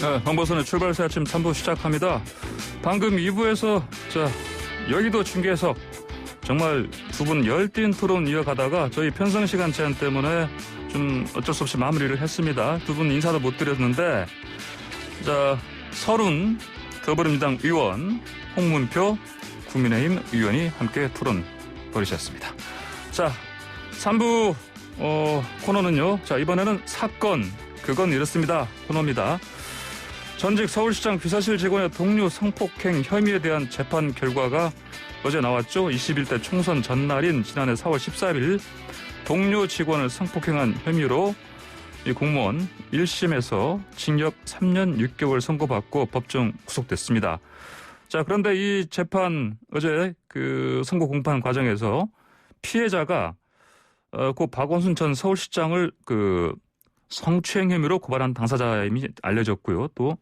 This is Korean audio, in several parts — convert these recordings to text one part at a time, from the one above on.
네, 황보선의 출발새 아침 3부 시작합니다. 방금 2부에서 여의도 중계석 정말 두 분 열띤 토론 이어가다가 저희 편성시간 제한 때문에 좀 어쩔 수 없이 마무리를 했습니다. 두 분 인사도 못 드렸는데 서른 더불어민주당 의원, 홍문표 국민의힘 의원이 함께 토론 벌이셨습니다. 3부 코너는요. 이번에는 사건 그건 이렇습니다. 코너입니다. 전직 서울시장 비서실 직원의 동료 성폭행 혐의에 대한 재판 결과가 어제 나왔죠. 21대 총선 전날인 지난해 4월 14일 동료 직원을 성폭행한 혐의로 이 공무원 1심에서 징역 3년 6개월 선고받고 법정 구속됐습니다. 그런데 이 재판 어제 그 선고 공판 과정에서 피해자가 고 박원순 전 서울시장을 성추행 혐의로 고발한 당사자임이 알려졌고요. 또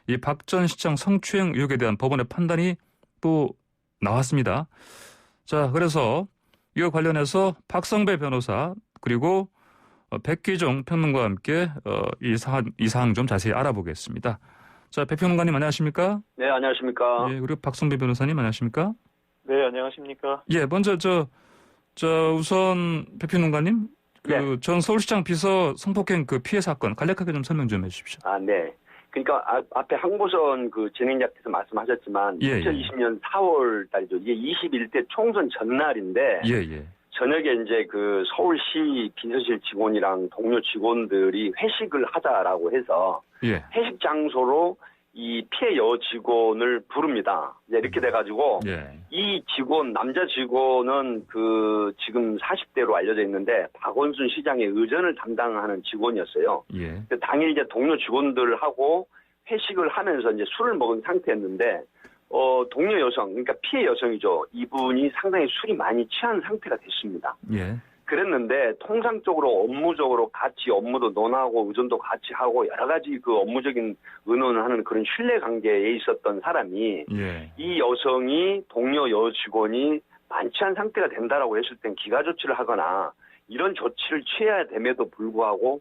이 박 전 시장 성추행 의혹에 대한 법원의 판단이 또 나왔습니다. 그래서 이와 관련해서 박성배 변호사 그리고 백기종 평론가와 함께 이 사항 좀 자세히 알아보겠습니다. 백 평론가님 안녕하십니까? 네, 안녕하십니까? 예, 그리고 박성배 변호사님 안녕하십니까? 네, 안녕하십니까? 예, 먼저 우선 백 평론가님 전 서울시장 비서 성폭행 피해 사건 간략하게 좀 설명 좀 해주십시오. 네. 그러니까 앞에 황보선 진행자께서 말씀하셨지만 2020년 4월 달이죠. 이게 21대 총선 전날인데 저녁에 이제 서울시 비서실 직원이랑 동료 직원들이 회식을 하자라고 해서 회식 장소로 이 피해 여 직원을 부릅니다. 이렇게 돼가지고 이 직원 남자 직원은 지금 40대로 알려져 있는데 박원순 시장의 의전을 담당하는 직원이었어요. 당일 이제 동료 직원들하고 회식을 하면서 이제 술을 먹은 상태였는데 동료 여성 그러니까 피해 여성이죠. 이분이 상당히 술이 많이 취한 상태가 됐습니다. 그랬는데 통상적으로 업무적으로 같이 업무도 논하고 의존도 같이 하고 여러 가지 업무적인 의논을 하는 그런 신뢰 관계에 있었던 사람이 이 여성이 동료 여 직원이 만취한 상태가 된다라고 했을 땐 기가 조치를 하거나 이런 조치를 취해야 됨에도 불구하고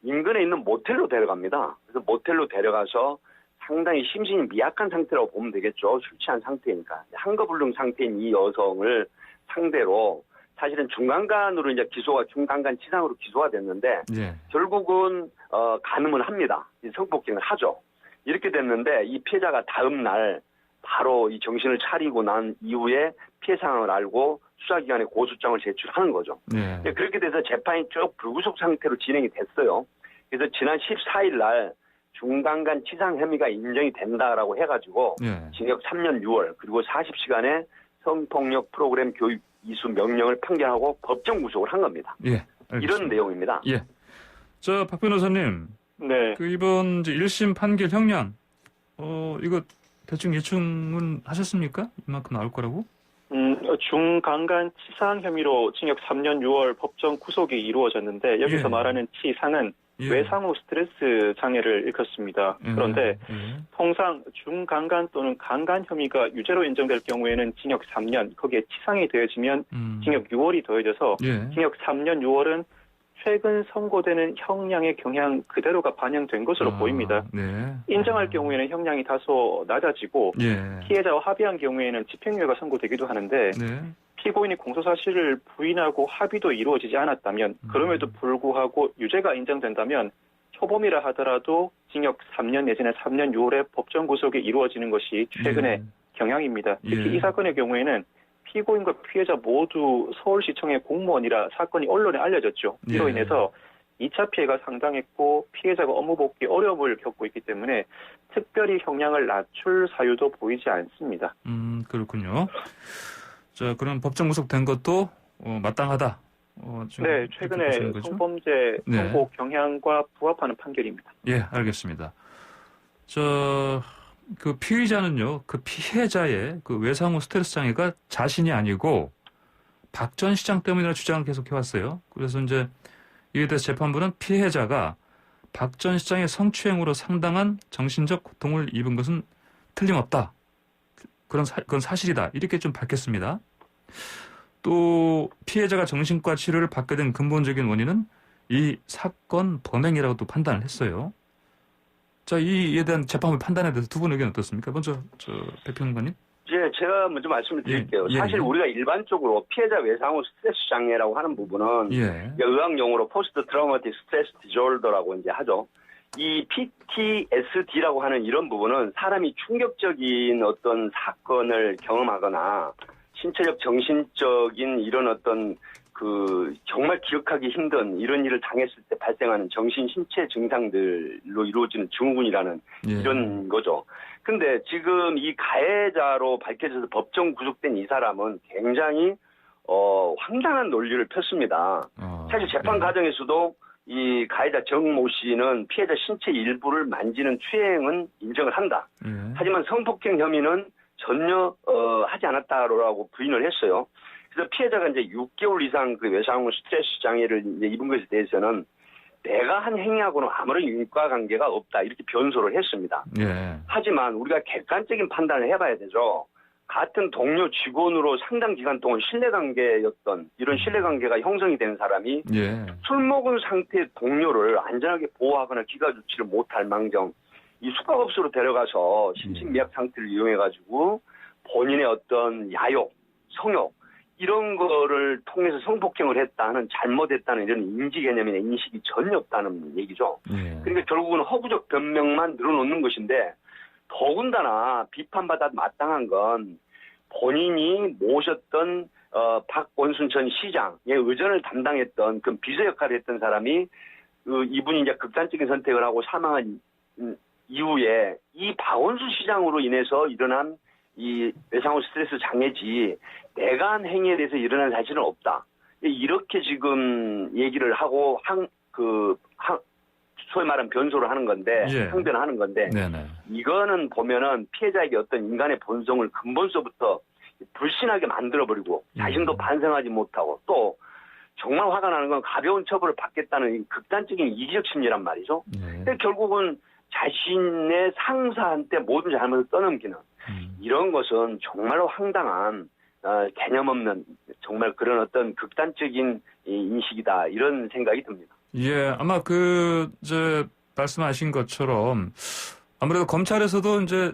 인근에 있는 모텔로 데려갑니다. 그래서 모텔로 데려가서 상당히 심신이 미약한 상태라고 보면 되겠죠. 술 취한 상태니까. 한거불능 상태인 이 여성을 상대로 사실은 중간간으로 이제 중간간 치상으로 기소가 됐는데 결국은 간음을 합니다. 성폭행을 하죠. 이렇게 됐는데 이 피해자가 다음 날 바로 이 정신을 차리고 난 이후에 피해 상황을 알고 수사기관에 고소장을 제출하는 거죠. 그렇게 돼서 재판이 쭉 불구속 상태로 진행이 됐어요. 그래서 지난 14일 날 중간간 치상 혐의가 인정이 된다라고 해가지고 징역 3년 6월 그리고 40시간의 성폭력 프로그램 교육 이수 명령을 판결하고 법정 구속을 한 겁니다. 이런 내용입니다. 박 변호사님. 네. 이번 이제 1심 판결 형량, 이거 대충 예측은 하셨습니까? 이만큼 나올 거라고? 중강간 치상 혐의로 징역 3년 6월 법정 구속이 이루어졌는데 여기서 말하는 치상은 외상 후 스트레스 장애를 일컫습니다. 그런데 통상 중강간 또는 강간 혐의가 유죄로 인정될 경우에는 징역 3년, 거기에 치상이 더해지면 징역 6월이 더해져서 징역 3년 6월은 최근 선고되는 형량의 경향 그대로가 반영된 것으로 보입니다. 인정할 경우에는 형량이 다소 낮아지고 피해자와 합의한 경우에는 집행유예가 선고되기도 하는데 피고인이 공소사실을 부인하고 합의도 이루어지지 않았다면 그럼에도 불구하고 유죄가 인정된다면 초범이라 하더라도 징역 3년 내지는 3년 6월에 법정 구속이 이루어지는 것이 최근의 경향입니다. 특히 이 사건의 경우에는 피고인과 피해자 모두 서울시청의 공무원이라 사건이 언론에 알려졌죠. 이로 인해서 2차 피해가 상당했고 피해자가 업무 복귀 어려움을 겪고 있기 때문에 특별히 형량을 낮출 사유도 보이지 않습니다. 그렇군요. 그럼 법정 구속된 것도 마땅하다. 네, 최근에 성범죄 선고 경향과 부합하는 판결입니다. 알겠습니다. 피의자는요, 피해자의 외상 후 스트레스 장애가 자신이 아니고 박 전 시장 때문이라 주장을 계속 해왔어요. 그래서 이제 이에 대해서 재판부는 피해자가 박 전 시장의 성추행으로 상당한 정신적 고통을 입은 것은 틀림없다. 그건 사실이다. 이렇게 좀 밝혔습니다. 또 피해자가 정신과 치료를 받게 된 근본적인 원인은 이 사건 범행이라고도 판단을 했어요. 자, 이에 대한 재판부 판단에 대해서 두 분 의견 어떻습니까? 먼저 백 평론가님. 제가 먼저 말씀을 드릴게요. 사실 우리가 일반적으로 피해자 외상후 스트레스 장애라고 하는 부분은 의학 용어로 포스트 트라우마틱 스트레스 디조더라고 이제 하죠. 이 PTSD라고 하는 이런 부분은 사람이 충격적인 어떤 사건을 경험하거나 신체적, 정신적인 이런 어떤 정말 기억하기 힘든 이런 일을 당했을 때 발생하는 정신, 신체 증상들로 이루어지는 증후군이라는 이런 거죠. 근데 지금 이 가해자로 밝혀져서 법정 구속된 이 사람은 굉장히 황당한 논리를 폈습니다. 사실 재판 과정에서도 이 가해자 정모 씨는 피해자 신체 일부를 만지는 추행은 인정을 한다. 하지만 성폭행 혐의는 전혀 하지 않았다라고 부인을 했어요. 그래서 피해자가 이제 6개월 이상 외상후 스트레스 장애를 이제 입은 것에 대해서는 내가 한 행위하고는 아무런 인과관계가 없다 이렇게 변소를 했습니다. 하지만 우리가 객관적인 판단을 해봐야 되죠. 같은 동료 직원으로 상당 기간 동안 신뢰관계였던 이런 신뢰관계가 형성이 된 사람이 술 먹은 상태의 동료를 안전하게 보호하거나 기가조치를 못할 망정 이 숙박업소로 데려가서 심신미약 상태를 이용해가지고 본인의 어떤 야욕, 성욕 이런 거를 통해서 성폭행을 했다는 잘못했다는 이런 인지 개념이나 인식이 전혀 없다는 얘기죠. 그러니까 결국은 허구적 변명만 늘어놓는 것인데 더군다나 비판받아 마땅한 건 본인이 모셨던 박원순 전 시장의 의전을 담당했던 그 비서 역할을 했던 사람이 이분이 이제 극단적인 선택을 하고 사망한 이후에 이 박원순 시장으로 인해서 일어난 이 외상후 스트레스 장애지 내가 한 행위에 대해서 일어난 사실은 없다. 이렇게 지금 얘기를 하고 소위 말하는 변소를 하는 건데 항변하는 건데 이거는 보면은 피해자에게 어떤 인간의 본성을 근본서부터 불신하게 만들어버리고 자신도 반성하지 못하고 또 정말 화가 나는 건 가벼운 처벌을 받겠다는 극단적인 이기적 심리란 말이죠. 근데 결국은 자신의 상사한테 모든 잘못을 떠넘기는 이런 것은 정말로 황당한 개념 없는 정말 그런 어떤 극단적인 인식이다 이런 생각이 듭니다. 아마 말씀하신 것처럼 아무래도 검찰에서도 이제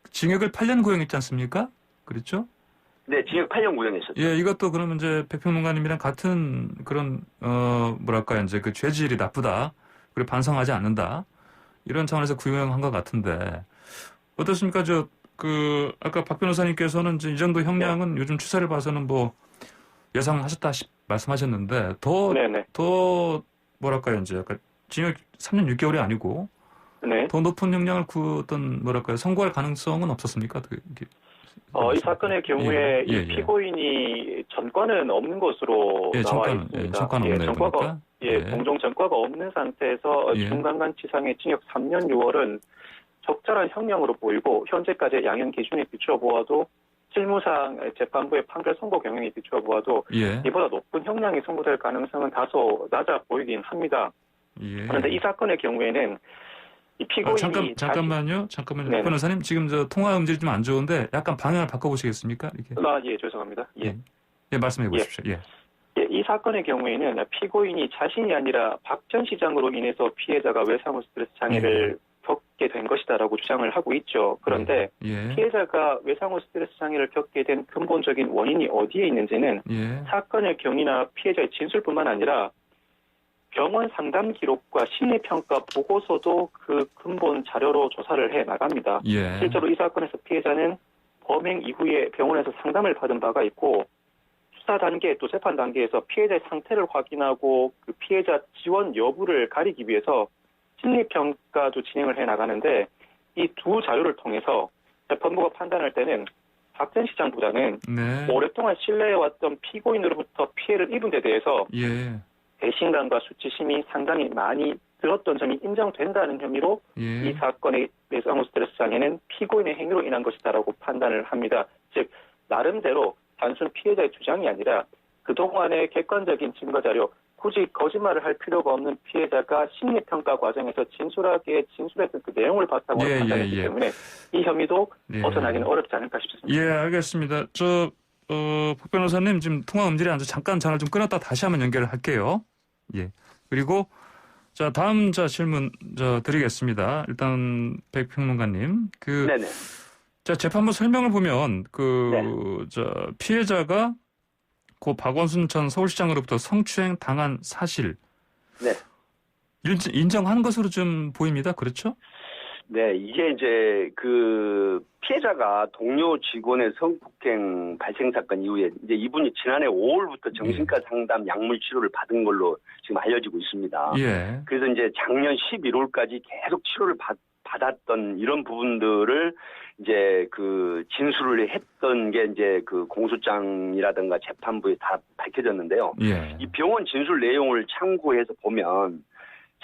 징역을 8년 구형했지 않습니까? 그렇죠? 네, 징역 8년 구형했었죠. 이것도 그러면 이제 백평론가님이랑 같은 그런 이제 그 죄질이 나쁘다. 그리고 반성하지 않는다. 이런 차원에서 구형한 것 같은데 어떻습니까? 아까 박 변호사님께서는 이제 이 정도 형량은 요즘 추세를 봐서는 뭐 예상하셨다 말씀하셨는데 더 이제 약간 징역 3년 6개월이 아니고 더 높은 형량을 선고할 가능성은 없었습니까? 이 사건의 경우에 이 피고인이 전과는 없는 것으로 나와 있습니다. 전과는 없네요. 공정 전과가 없는 상태에서 중간간치상의 징역 3년 6월은 적절한 형량으로 보이고 현재까지의 양형 기준에 비추어 보아도 실무상 재판부의 판결 선고 경향에 비추어 보아도 이보다 높은 형량이 선고될 가능성은 다소 낮아 보이긴 합니다. 그런데 이 사건의 경우에는 이 피고인이 잠깐만요. 변호사님 지금 통화 음질이 좀 안 좋은데 약간 방향을 바꿔보시겠습니까? 이렇게. 죄송합니다. 말씀해 보십시오. 이 사건의 경우에는 피고인이 자신이 아니라 박 전 시장으로 인해서 피해자가 외상후 스트레스 장애를 겪게 된 것이다라고 주장을 하고 있죠. 그런데 피해자가 외상후 스트레스 장애를 겪게 된 근본적인 원인이 어디에 있는지는 사건의 경위나 피해자의 진술뿐만 아니라 병원 상담 기록과 심리평가 보고서도 그 근본 자료로 조사를 해 나갑니다. 실제로 이 사건에서 피해자는 범행 이후에 병원에서 상담을 받은 바가 있고 수사 단계 또 재판 단계에서 피해자의 상태를 확인하고 그 피해자 지원 여부를 가리기 위해서 심리평가도 진행을 해 나가는데 이 두 자료를 통해서 재판부가 판단할 때는 박 전 시장보다는 오랫동안 신뢰해왔던 피고인으로부터 피해를 입은 데 대해서 배신감과 수치심이 상당히 많이 들었던 점이 인정된다는 혐의로 이 사건의 외상후 스트레스 장애는 피고인의 행위로 인한 것이다라고 판단을 합니다. 즉 나름대로 단순 피해자의 주장이 아니라 그동안의 객관적인 증거자료 굳이 거짓말을 할 필요가 없는 피해자가 심리평가 과정에서 진술하게 진술했던 그 내용을 바탕으로 판단했기 때문에 이 혐의도 벗어나기는 어렵지 않을까 싶습니다. 알겠습니다. 박 변호사님 지금 통화 음질이 안 좋아 잠깐 전화를 좀 끊었다 다시 한번 연결을 할게요. 그리고 자, 다음 질문 드리겠습니다. 일단 백평론가님, 네네. 자, 재판부 설명을 보면 피해자가 고 박원순 전 서울시장으로부터 성추행 당한 사실, 네, 인정한 것으로 좀 보입니다. 그렇죠? 네, 이게 이제 그 피해자가 동료 직원의 성폭행 발생 사건 이후에 이제 이분이 지난해 5월부터 정신과 상담 약물 치료를 받은 걸로 지금 알려지고 있습니다. 예. 그래서 이제 작년 11월까지 계속 치료를 받았던 이런 부분들을 이제 그 진술을 했던 게 이제 그 공소장이라든가 재판부에 다 밝혀졌는데요. 예. 이 병원 진술 내용을 참고해서 보면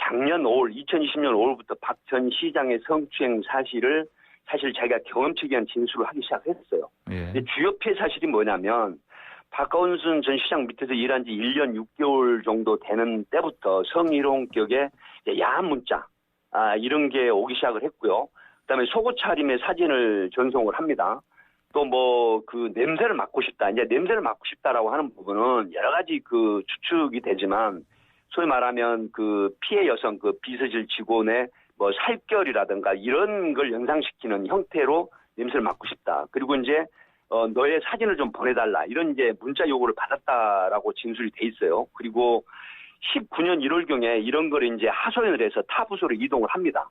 작년 5월, 2020년 5월부터 박 전 시장의 성추행 사실을 사실 자기가 경험치에 대한 진술을 하기 시작했어요. 예. 근데 주요 피해 사실이 뭐냐면 박원순 전 시장 밑에서 일한 지 1년 6개월 정도 되는 때부터 성희롱격의 야한 문자, 이런 게 오기 시작을 했고요. 그다음에 속옷 차림의 사진을 전송을 합니다. 또 뭐 그 냄새를 맡고 싶다. 이제 냄새를 맡고 싶다라고 하는 부분은 여러 가지 그 추측이 되지만 소위 말하면 그 피해 여성 그 비서실 직원의 뭐 살결이라든가 이런 걸 연상시키는 형태로 냄새를 맡고 싶다. 그리고 이제 너의 사진을 좀 보내달라. 이런 이제 문자 요구를 받았다라고 진술이 돼 있어요. 그리고 19년 1월경에 이런 걸 이제 하소연을 해서 타 부서로 이동을 합니다.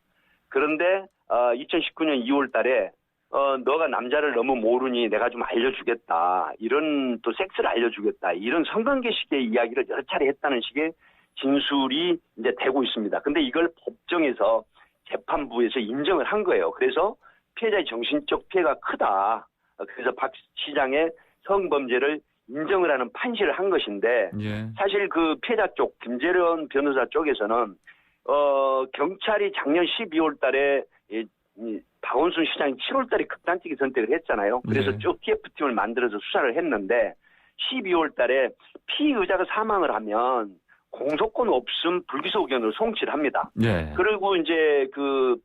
그런데 2019년 2월 달에 너가 남자를 너무 모르니 내가 좀 알려주겠다. 이런 또 섹스를 알려주겠다. 이런 성관계식의 이야기를 여러 차례 했다는 식의 진술이 이제 되고 있습니다. 근데 이걸 법정에서 재판부에서 인정을 한 거예요. 그래서 피해자의 정신적 피해가 크다. 그래서 박 시장의 성범죄를 인정을 하는 판시를 한 것인데 사실 그 피해자 쪽 김재련 변호사 쪽에서는 경찰이 작년 12월 달에 박원순 시장이 7월 달에 극단적인 선택을 했잖아요. 그래서 쭉 TF팀을 만들어서 수사를 했는데 12월 달에 피의자가 사망을 하면 공소권 없음 불기소 의견으로 송치를 합니다. 그리고 이제 그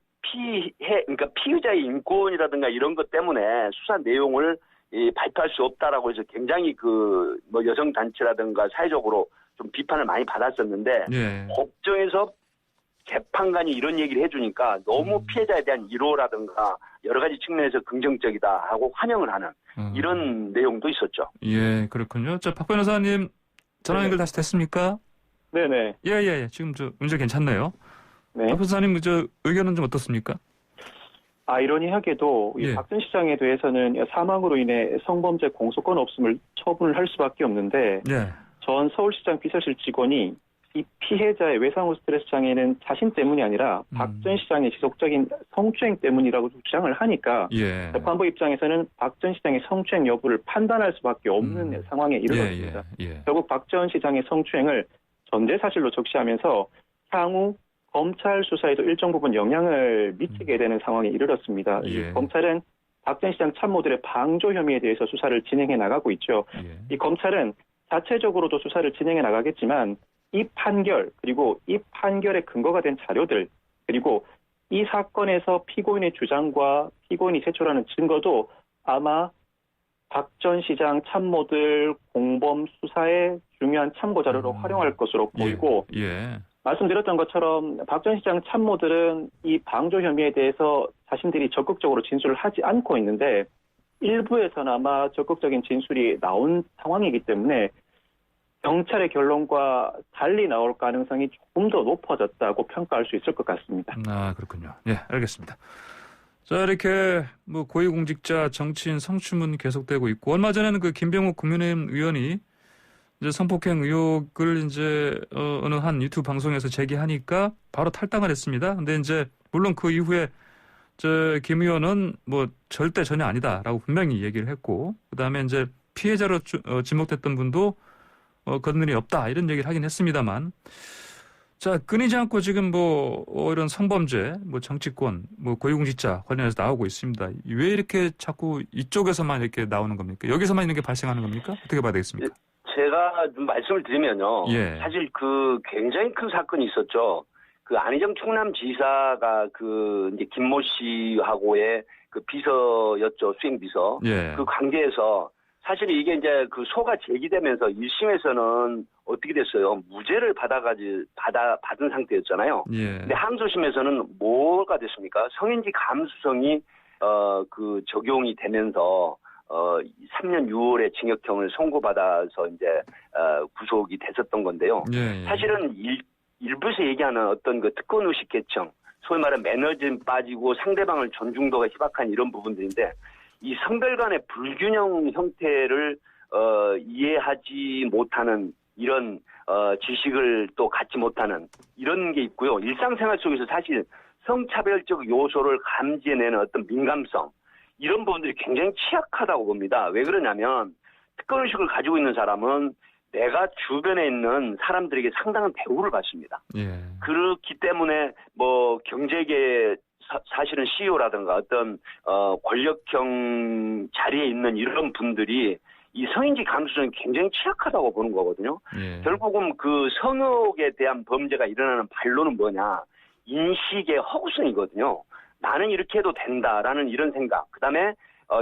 그러니까 피의자의 인권이라든가 이런 것 때문에 수사 내용을 발표할 수 없다라고 해서 굉장히 그 뭐 여성 단체라든가 사회적으로 좀 비판을 많이 받았었는데 법정에서 재판관이 이런 얘기를 해주니까 너무 피해자에 대한 위로라든가 여러 가지 측면에서 긍정적이다 하고 환영을 하는 이런 내용도 있었죠. 예, 그렇군요. 자, 박 변호사님 전화 연결 다시 됐습니까? 네네. 예. 지금 문제 괜찮네요. 네. 박 변호사님 의견은 좀 어떻습니까? 아이러니하게도 박 전 시장에 대해서는 사망으로 인해 성범죄 공소권 없음을 처분을 할 수밖에 없는데 전 서울시장 비서실 직원이 이 피해자의 외상후 스트레스 장애는 자신 때문이 아니라 박 전 시장의 지속적인 성추행 때문이라고 주장을 하니까 재판부 입장에서는 박 전 시장의 성추행 여부를 판단할 수밖에 없는 상황에 이르렀습니다. 결국 박 전 시장의 성추행을 전제 사실로 적시하면서 향후 검찰 수사에도 일정 부분 영향을 미치게 되는 상황에 이르렀습니다. 검찰은 박 전 시장 참모들의 방조 혐의에 대해서 수사를 진행해 나가고 있죠. 이 검찰은 자체적으로도 수사를 진행해 나가겠지만 이 판결 그리고 이 판결의 근거가 된 자료들 그리고 이 사건에서 피고인의 주장과 피고인이 제출하는 증거도 아마 박 전 시장 참모들 공범 수사에 중요한 참고 자료로 활용할 것으로 보이고 말씀드렸던 것처럼 박 전 시장 참모들은 이 방조 혐의에 대해서 자신들이 적극적으로 진술을 하지 않고 있는데 일부에서나마 적극적인 진술이 나온 상황이기 때문에 경찰의 결론과 달리 나올 가능성이 조금 더 높아졌다고 평가할 수 있을 것 같습니다. 그렇군요. 예, 알겠습니다. 자, 이렇게 뭐 고위공직자 정치인 성추문 계속되고 있고 얼마 전에는 그 김병욱 국민의힘 의원이 이제 성폭행 의혹을 이제 어느 한 유튜브 방송에서 제기하니까 바로 탈당을 했습니다. 근데 이제 물론 그 이후에 김 의원은 뭐 절대 전혀 아니다라고 분명히 얘기를 했고 그다음에 이제 피해자로 지목됐던 분도 그런 일이 없다 이런 얘기를 하긴 했습니다만 자 끊이지 않고 지금 뭐 이런 성범죄 뭐 정치권 뭐 고위공직자 관련해서 나오고 있습니다. 왜 이렇게 자꾸 이쪽에서만 이렇게 나오는 겁니까? 여기서만 이런 게 발생하는 겁니까? 어떻게 봐야 되겠습니까? 제가 좀 말씀을 드리면요. 사실 그 굉장히 큰 사건이 있었죠. 그 안희정 충남지사가 그 이제 김모 씨하고의 그 비서였죠. 수행비서. 그 관계에서 사실 이게 이제 그 소가 제기되면서 1심에서는 어떻게 됐어요? 무죄를 받은 상태였잖아요. 예. 근데 항소심에서는 뭐가 됐습니까? 성인지 감수성이 그 적용이 되면서 3년 6월에 징역형을 선고받아서 이제 구속이 됐었던 건데요. 예. 사실은 일부에서 얘기하는 어떤 그 특권 의식 계층, 소위 말하는 매너즘 빠지고 상대방을 존중도가 희박한 이런 부분들인데 이 성별 간의 불균형 형태를 이해하지 못하는 이런 지식을 또 갖지 못하는 이런 게 있고요. 일상생활 속에서 사실 성차별적 요소를 감지해내는 어떤 민감성 이런 부분들이 굉장히 취약하다고 봅니다. 왜 그러냐면 특권의식을 가지고 있는 사람은 내가 주변에 있는 사람들에게 상당한 대우를 받습니다. 예. 그렇기 때문에 뭐 경제계 사실은 CEO라든가 어떤 권력형 자리에 있는 이런 분들이 이 성인지 감수성이 굉장히 취약하다고 보는 거거든요. 예. 결국은 그 성역에 대한 범죄가 일어나는 반론은 뭐냐. 인식의 허구성이거든요. 나는 이렇게 해도 된다라는 이런 생각. 그다음에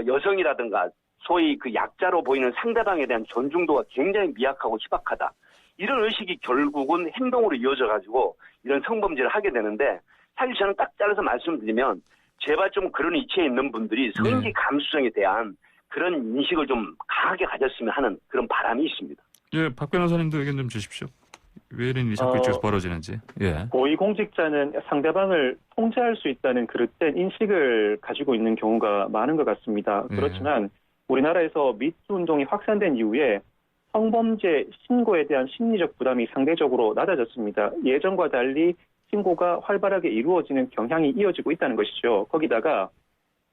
여성이라든가 소위 그 약자로 보이는 상대방에 대한 존중도가 굉장히 미약하고 희박하다. 이런 의식이 결국은 행동으로 이어져가지고 이런 성범죄를 하게 되는데 사실 저는 딱 잘라서 말씀드리면 제발 좀 그런 위치에 있는 분들이 성인지 감수성에 대한 그런 인식을 좀 강하게 가졌으면 하는 그런 바람이 있습니다. 예, 박 변호사님도 의견 좀 주십시오. 왜 이런 일이 자꾸 이쪽에서 벌어지는지. 예. 고위공직자는 상대방을 통제할 수 있다는 그릇된 인식을 가지고 있는 경우가 많은 것 같습니다. 그렇지만 우리나라에서 미투 운동이 확산된 이후에 성범죄 신고에 대한 심리적 부담이 상대적으로 낮아졌습니다. 예전과 달리 신고가 활발하게 이루어지는 경향이 이어지고 있다는 것이죠. 거기다가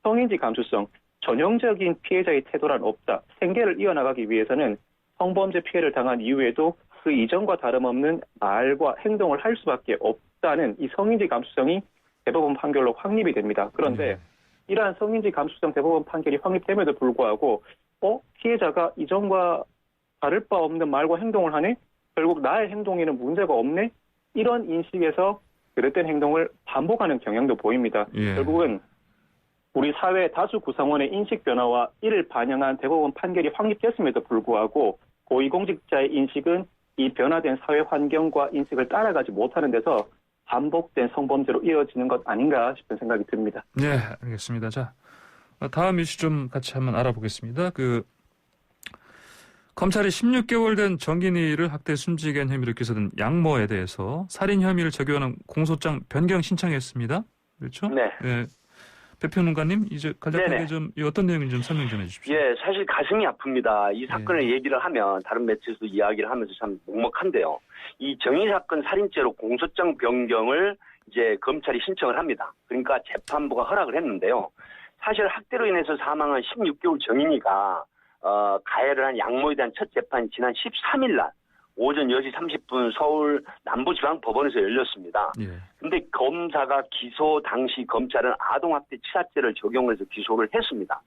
성인지 감수성, 전형적인 피해자의 태도란 없다. 생계를 이어나가기 위해서는 성범죄 피해를 당한 이후에도 그 이전과 다름없는 말과 행동을 할 수밖에 없다는 이 성인지 감수성이 대법원 판결로 확립이 됩니다. 그런데 이러한 성인지 감수성 대법원 판결이 확립됨에도 불구하고 피해자가 이전과 다를 바 없는 말과 행동을 하네? 결국 나의 행동에는 문제가 없네? 이런 인식에서 그릇된 행동을 반복하는 경향도 보입니다. 예. 결국은 우리 사회 다수 구성원의 인식 변화와 이를 반영한 대법원 판결이 확립됐음에도 불구하고 고위공직자의 인식은 이 변화된 사회 환경과 인식을 따라가지 못하는 데서 반복된 성범죄로 이어지는 것 아닌가 싶은 생각이 듭니다. 네, 알겠습니다. 자, 다음 이슈 좀 같이 한번 알아보겠습니다. 검찰이 16개월 된 정인이를 학대 숨지게 한 혐의로 기소된 양모에 대해서 살인 혐의를 적용하는 공소장 변경 신청했습니다. 그렇죠? 네. 네. 배평론가님, 이제 간략하게 좀 어떤 내용인지 좀 설명 좀 해주십시오. 예, 사실 가슴이 아픕니다. 이 사건을 얘기를 하면 다른 매체에서도 이야기를 하면서 참 먹먹한데요. 이 정인이 사건 살인죄로 공소장 변경을 이제 검찰이 신청을 합니다. 그러니까 재판부가 허락을 했는데요. 사실 학대로 인해서 사망한 16개월 정인이가 가해를 한 양모에 대한 첫 재판이 지난 13일 날 오전 10시 30분 서울 남부지방법원에서 열렸습니다. 그런데 검사가 기소 당시 검찰은 아동학대 치사죄를 적용해서 기소를 했습니다.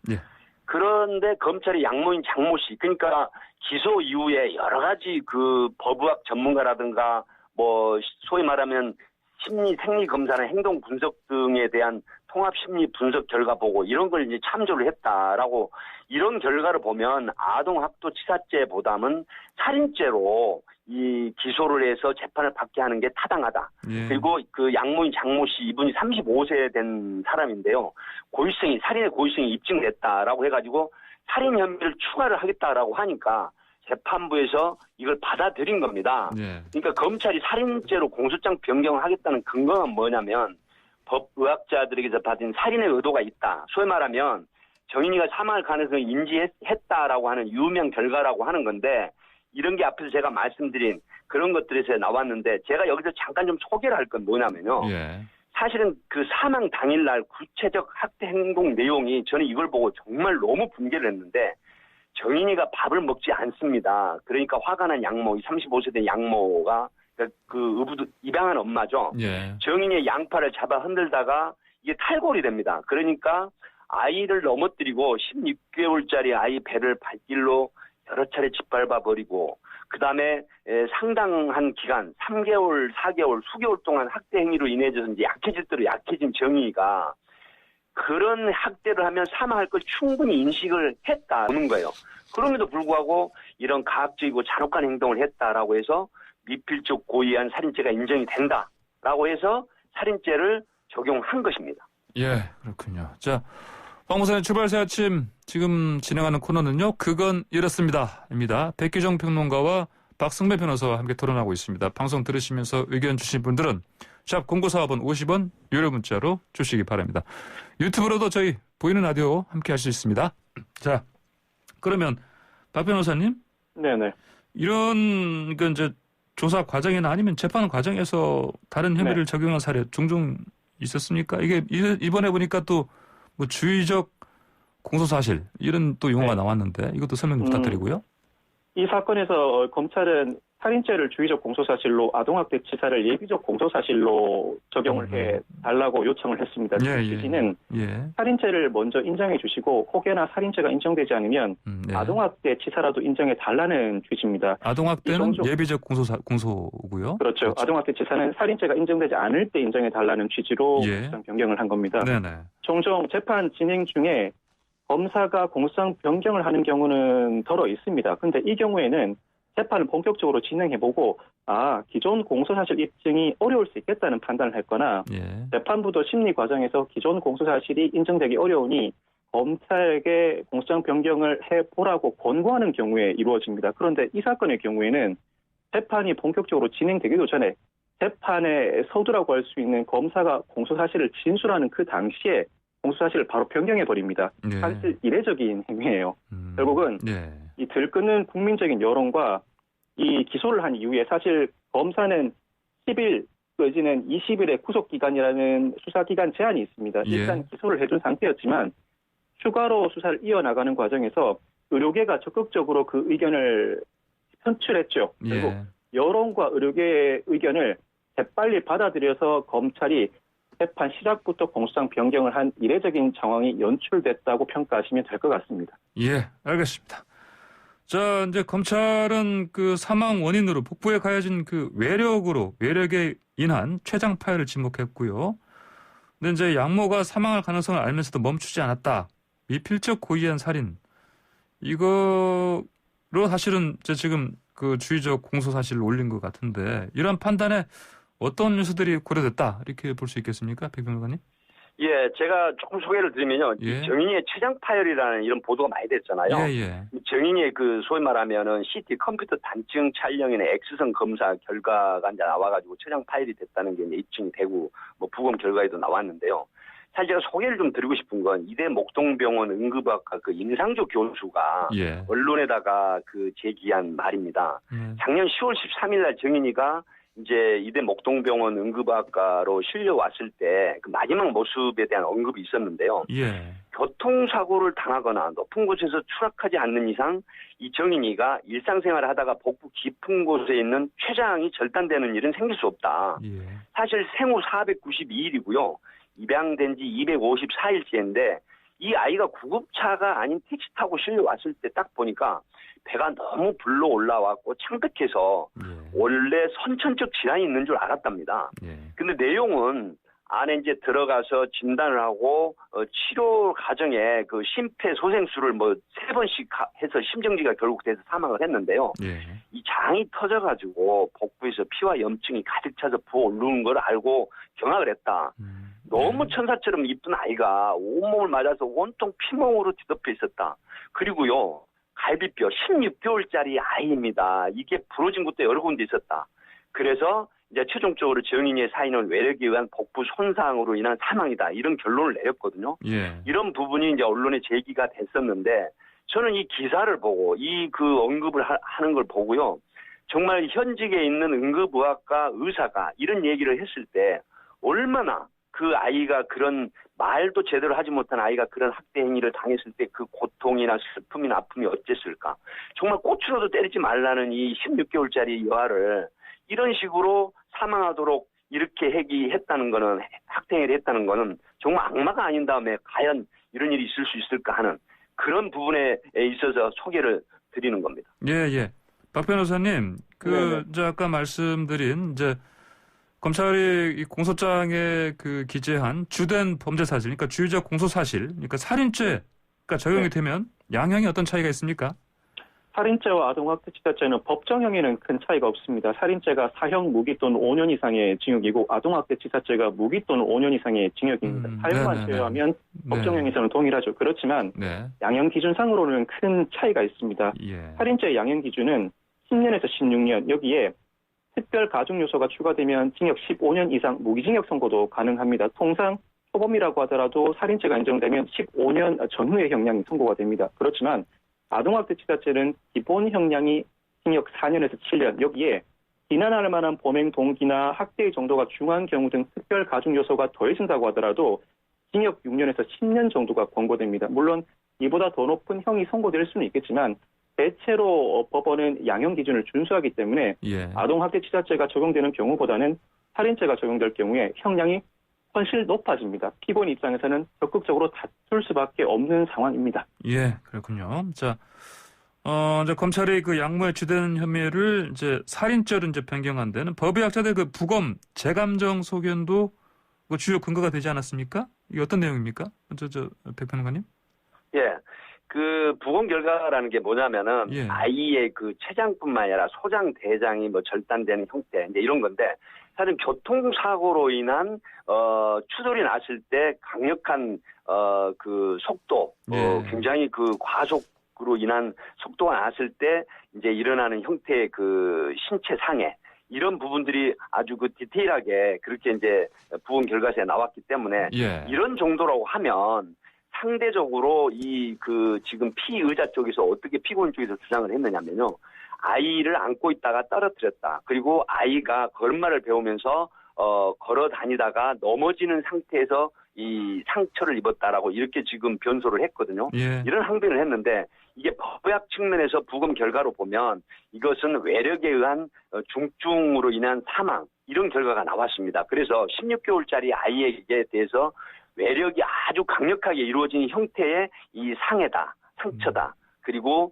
그런데 검찰이 양모인 장모 씨, 그러니까 기소 이후에 여러 가지 그 법의학 전문가라든가 뭐 소위 말하면 심리 생리 검사나 행동 분석 등에 대한 통합 심리 분석 결과 보고 이런 걸 이제 참조를 했다라고 이런 결과를 보면 아동 학도 치사죄보다는 살인죄로 이 기소를 해서 재판을 받게 하는 게 타당하다. 그리고 그 양모인 장모 씨 이분이 35세 된 사람인데요. 살인의 고의성이 입증됐다라고 해가지고 살인 혐의를 추가를 하겠다라고 하니까 재판부에서 이걸 받아들인 겁니다. 그러니까 검찰이 살인죄로 공소장 변경을 하겠다는 근거가 뭐냐면 법의학자들에게서 받은 살인의 의도가 있다. 소위 말하면 정인이가 사망할 가능성을 인지했다라고 하는 유명 결과라고 하는 건데 이런 게 앞에서 제가 말씀드린 그런 것들에서 나왔는데 제가 여기서 잠깐 좀 소개를 할 건 뭐냐면요. 사실은 그 사망 당일날 구체적 학대 행동 내용이 저는 이걸 보고 정말 너무 분개를 했는데 정인이가 밥을 먹지 않습니다. 그러니까 화가 난 양모, 35세 된 양모가 그 입양한 엄마죠. 정인이의 양팔을 잡아 흔들다가 이게 탈골이 됩니다. 그러니까 아이를 넘어뜨리고 16개월짜리 아이 배를 발길로 여러 차례 짓밟아 버리고 그다음에 상당한 기간 3개월, 4개월, 수개월 동안 학대 행위로 인해서 이제 약해질 대로 약해진 정인이가 그런 학대를 하면 사망할 걸 충분히 인식을 했다는 거예요. 그럼에도 불구하고 이런 가학적이고 잔혹한 행동을 했다라고 해서 미필적 고의한 살인죄가 인정이 된다라고 해서 살인죄를 적용한 것입니다. 예, 그렇군요. 자, 황무선의 출발새 아침 지금 진행하는 코너는요. 그건 이렇습니다.입니다. 백기정 평론가와 박승배 변호사와 함께 토론하고 있습니다. 방송 들으시면서 의견 주신 분들은 샵 0945번 50원 유료 문자로 주시기 바랍니다. 유튜브로도 저희 보이는 라디오 함께 할 수 있습니다. 자, 그러면 박 변호사님. 네네. 이런 이제 조사 과정이나 아니면 재판 과정에서 다른 혐의를 적용한 사례 종종 있었습니까? 이게 이번에 보니까 또 뭐 주의적 공소사실 이런 또 용어가 나왔는데 이것도 설명 좀 부탁드리고요. 이 사건에서 검찰은 살인죄를 주의적 공소사실로 아동학대 치사를 예비적 공소사실로 적용을 해달라고 요청을 했습니다. 취지는 살인죄를 먼저 인정해 주시고 혹여나 살인죄가 인정되지 않으면 아동학대 치사라도 인정해 달라는 취지입니다. 아동학대는 예비적 공소고요. 그렇죠. 아동학대 치사는 살인죄가 인정되지 않을 때 인정해 달라는 취지로 공소장 변경을 한 겁니다. 종종 재판 진행 중에 검사가 공소장 변경을 하는 경우는 덜어 있습니다. 그런데 이 경우에는 재판을 본격적으로 진행해보고 기존 공소사실 입증이 어려울 수 있겠다는 판단을 했거나 재판부도 심리 과정에서 기존 공소사실이 인정되기 어려우니 검찰에게 공소장 변경을 해보라고 권고하는 경우에 이루어집니다. 그런데 이 사건의 경우에는 재판이 본격적으로 진행되기도 전에 재판에 서두라고 할 수 있는 검사가 공소사실을 진술하는 그 당시에 공소사실을 바로 변경해버립니다. 사실 이례적인 행위예요. 결국은 이 들끓는 국민적인 여론과 이 기소를 한 이후에 사실 검사는 10일 내지는 20일의 구속기간이라는 수사기간 제한이 있습니다. 일단 기소를 해준 상태였지만 추가로 수사를 이어나가는 과정에서 의료계가 적극적으로 그 의견을 편출했죠. 그리고 여론과 의료계의 의견을 재빨리 받아들여서 검찰이 재판 시작부터 공소장 변경을 한 이례적인 상황이 연출됐다고 평가하시면 될 것 같습니다. 예, 알겠습니다. 자, 이제 검찰은 그 사망 원인으로 복부에 가해진 그 외력에 인한 췌장 파열을 지목했고요. 근데 이제 양모가 사망할 가능성을 알면서도 멈추지 않았다. 미필적 고의한 살인. 이거로 사실은 이제 지금 그 주의적 공소 사실을 올린 것 같은데 이런 판단에 어떤 요소들이 고려됐다 이렇게 볼 수 있겠습니까, 백 변호사님? 예, 제가 조금 소개를 드리면요. 정인이의 췌장 파열이라는 이런 보도가 많이 됐잖아요. 정인이의 그 소위 말하면은 CT 컴퓨터 단층 촬영이나 X선 검사 결과가 이제 나와가지고 췌장 파열이 됐다는 게 이제 입증이 되고 뭐 부검 결과에도 나왔는데요. 사실 제가 소개를 좀 드리고 싶은 건 이대 목동병원 응급학과 그 임상조 교수가 언론에다가 그 제기한 말입니다. 작년 10월 13일 날 정인이가 이제 이대 목동병원 응급학과로 실려왔을 때 그 마지막 모습에 대한 언급이 있었는데요. 교통사고를 당하거나 높은 곳에서 추락하지 않는 이상 이 정인이가 일상생활을 하다가 복부 깊은 곳에 있는 췌장이 절단되는 일은 생길 수 없다. 사실 생후 492일이고요. 입양된 지 254일째인데 이 아이가 구급차가 아닌 택시 타고 실려왔을 때 딱 보니까 배가 너무 불러 올라왔고 창백해서 원래 선천적 질환이 있는 줄 알았답니다. 근데 내용은 안에 이제 들어가서 진단을 하고 치료 과정에 그 심폐소생술을 뭐 3번씩 해서 심정지가 결국 돼서 사망을 했는데요. 이 장이 터져가지고 복부에서 피와 염증이 가득 차서 부어오르는 걸 알고 경악을 했다. 너무 천사처럼 이쁜 아이가 온몸을 맞아서 온통 피멍으로 뒤덮여 있었다. 그리고요. 갈비뼈 16개월짜리 아이입니다. 이게 부러진 것도 여러 군데 있었다. 그래서 이제 최종적으로 정인이의 사인은 외력에 의한 복부 손상으로 인한 사망이다. 이런 결론을 내렸거든요. 이런 부분이 이제 언론에 제기가 됐었는데 저는 이 기사를 보고 이 그 언급을 하는 걸 보고요. 정말 현직에 있는 응급의학과 의사가 이런 얘기를 했을 때 얼마나 그 아이가 그런 말도 제대로 하지 못한 아이가 그런 학대 행위를 당했을 때 그 고통이나 슬픔이나 아픔이 어땠을까. 정말 꼬추로도 때리지 말라는 이 16개월짜리 여아를 이런 식으로 사망하도록 이렇게 했다는 거는 학대행위를 했다는 거는 정말 악마가 아닌 다음에 과연 이런 일이 있을 수 있을까 하는 그런 부분에 있어서 소개를 드리는 겁니다. 박 변호사님, 이제 아까 말씀드린 이제 검찰이 이 공소장에 그 기재한 주된 범죄 사실, 그러니까 주의자 공소 사실, 그러니까 살인죄가 적용이 되면 양형이 어떤 차이가 있습니까? 살인죄와 아동학대치사죄는 법정형에는 큰 차이가 없습니다. 살인죄가 사형 무기 또는 5년 이상의 징역이고 아동학대치사죄가 무기 또는 5년 이상의 징역입니다. 사형만 제외하면 법정형에서는 동일하죠. 그렇지만 양형 기준상으로는 큰 차이가 있습니다. 살인죄의 양형 기준은 10년에서 16년, 여기에 특별 가중 요소가 추가되면 징역 15년 이상 무기징역 선고도 가능합니다. 통상 초범이라고 하더라도 살인죄가 인정되면 15년 전후의 형량이 선고가 됩니다. 그렇지만 아동학대치사죄는 기본 형량이 징역 4년에서 7년, 여기에 비난할 만한 범행 동기나 학대의 정도가 중한 경우 등 특별 가중 요소가 더해진다고 하더라도 징역 6년에서 10년 정도가 권고됩니다. 물론 이보다 더 높은 형이 선고될 수는 있겠지만 대체로 법원은 양형 기준을 준수하기 때문에 아동학대치사죄가 적용되는 경우보다는 살인죄가 적용될 경우에 형량이 훨씬 높아집니다. 피고인 입장에서는 적극적으로 다툴 수밖에 없는 상황입니다. 예, 그렇군요. 자, 이제 검찰이 그 양모의 주된 혐의를 이제 살인죄로 이제 변경한 데는 법의 학자들 그 부검, 재감정 소견도 그 주요 근거가 되지 않았습니까? 이게 어떤 내용입니까? 백 평론가님? 예. 그 부검 결과라는 게 뭐냐면은 아이의 그 췌장뿐만 아니라 소장, 대장이 뭐 절단되는 형태 이제 이런 건데 사실 교통사고로 인한 추돌이 났을 때 강력한 그 속도 굉장히 그 과속으로 인한 속도가 났을 때 이제 일어나는 형태의 그 신체 상해 이런 부분들이 아주 그 디테일하게 그렇게 이제 부검 결과서에 나왔기 때문에 이런 정도라고 하면 상대적으로 이 그 지금 피의자 쪽에서 어떻게 피고인 쪽에서 주장을 했느냐면요. 아이를 안고 있다가 떨어뜨렸다. 그리고 아이가 걸음마를 배우면서 걸어 다니다가 넘어지는 상태에서 이 상처를 입었다라고 이렇게 지금 변소를 했거든요. 이런 항변을 했는데 이게 법의학 측면에서 부검 결과로 보면 이것은 외력에 의한 중증으로 인한 사망 이런 결과가 나왔습니다. 그래서 16개월짜리 아이에게 대해서 외력이 아주 강력하게 이루어진 형태의 이 상해다, 상처다. 그리고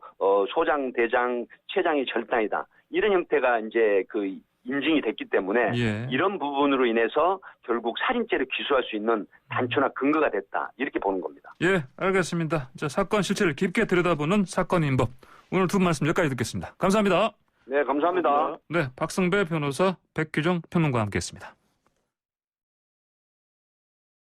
소장, 대장, 췌장이 절단이다. 이런 형태가 이제 그 인증이 됐기 때문에 이런 부분으로 인해서 결국 살인죄를 기소할 수 있는 단초나 근거가 됐다. 이렇게 보는 겁니다. 예, 알겠습니다. 자, 사건 실체를 깊게 들여다보는 사건 인법. 오늘 두 분 말씀 여기까지 듣겠습니다. 감사합니다. 네, 감사합니다. 네, 박승배 변호사, 백규정 평론가와 함께했습니다.